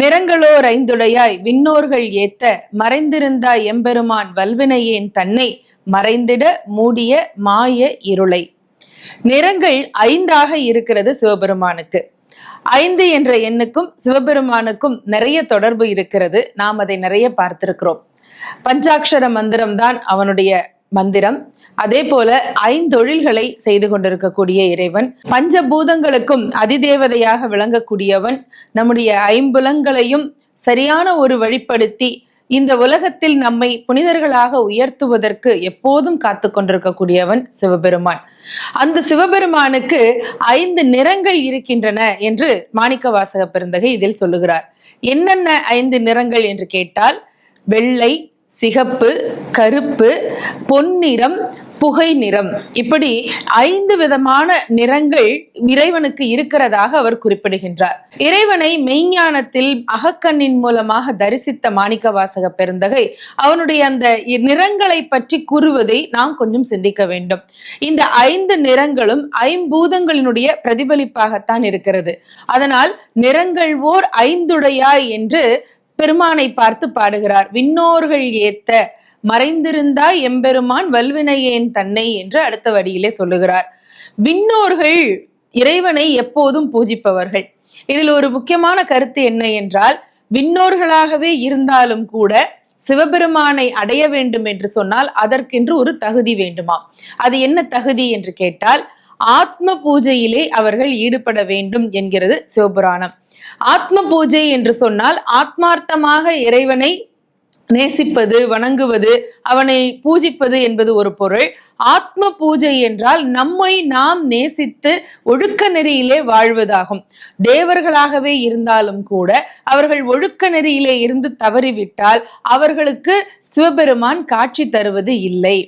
நிறங்களோர் ஐந்துடையாய் விண்ணோர்கள் ஏத்த மறைந்திருந்தாய் எம்பெருமான் வல்வினையேன் தன்னை மறைந்திட மூடிய மாய இருளை. நிறங்கள் ஐந்தாக இருக்கிறது சிவபெருமானுக்கு. 5 என்ற எண்ணுக்கும் சிவபெருமானுக்கும் நிறைய தொடர்பு இருக்கிறது. நாம் அதை நிறைய பார்த்திருக்கிறோம். பஞ்சாட்சர மந்திரம் தான் அவனுடைய மந்திரம். அதே போல 5 தொழில்களை செய்து கொண்டிருக்கக்கூடிய இறைவன், பஞ்சபூதங்களுக்கும் அதிதேவதையாக விளங்கக்கூடியவன், நம்முடைய 5 சரியான ஒரு வழிப்படுத்தி இந்த உலகத்தில் நம்மை புனிதர்களாக உயர்த்துவதற்கு எப்போதும் காத்து கொண்டிருக்கக்கூடியவன் சிவபெருமான். அந்த சிவபெருமானுக்கு 5 நிறங்கள் இருக்கின்றன என்று மாணிக்கவாசக பெருந்தகை இதில் சொல்லுகிறார். என்னென்ன 5 நிறங்கள் என்று கேட்டால், வெள்ளை, சிகப்பு, கருப்பு, பொன்னிறம், புகை நிறம், இப்படி 5 விதமான நிறங்கள் இறைவனுக்கு இருக்கிறதாக அவர் குறிப்பிடுகின்றார். இறைவனை மெய்ஞானத்தில் அகக்கண்ணின் மூலமாக தரிசித்த மாணிக்கவாசக பெருந்தகை அவனுடைய அந்த நிறங்களை பற்றி கூறுவதை நாம் கொஞ்சம் சிந்திக்க வேண்டும். இந்த 5 நிறங்களும் 5 பூதங்களினுடைய பிரதிபலிப்பாகத்தான் இருக்கிறது. அதனால் நிறங்கள் ஓர் ஐந்துடையாய் என்று பெருமானை பார்த்து பாடுகிறார். விண்ணோர்கள் ஏத்த மறைந்திருந்தாய் எம்பெருமான் வல்வினையேன் தன்னை என்று அடுத்த வரியிலே சொல்லுகிறார். விண்ணோர்கள் இறைவனை எப்போதும் பூஜிப்பவர்கள். இதில் ஒரு முக்கியமான கருத்து என்ன என்றால், விண்ணோர்களாகவே இருந்தாலும் கூட சிவபெருமானை அடைய வேண்டும் என்று சொன்னால் அதற்கென்று ஒரு தகுதி வேண்டுமா? அது என்ன தகுதி என்று கேட்டால், ஆத்ம பூஜையிலே அவர்கள் ஈடுபட வேண்டும் என்கிறது சிவபுராணம். ஆத்ம பூஜை என்று சொன்னால் ஆத்மார்த்தமாக இறைவனை நேசிப்பது, வணங்குவது, அவனை பூஜிப்பது என்பது ஒரு பொருள். ஆத்ம பூஜை என்றால் நம்மை நாம் நேசித்து ஒழுக்க நெறியிலே வாழ்வதாகும். தேவர்களாகவே இருந்தாலும் கூட அவர்கள் ஒழுக்க நெறியிலே இருந்து தவறிவிட்டால் அவர்களுக்கு சிவபெருமான் காட்சி தருவது இல்லை.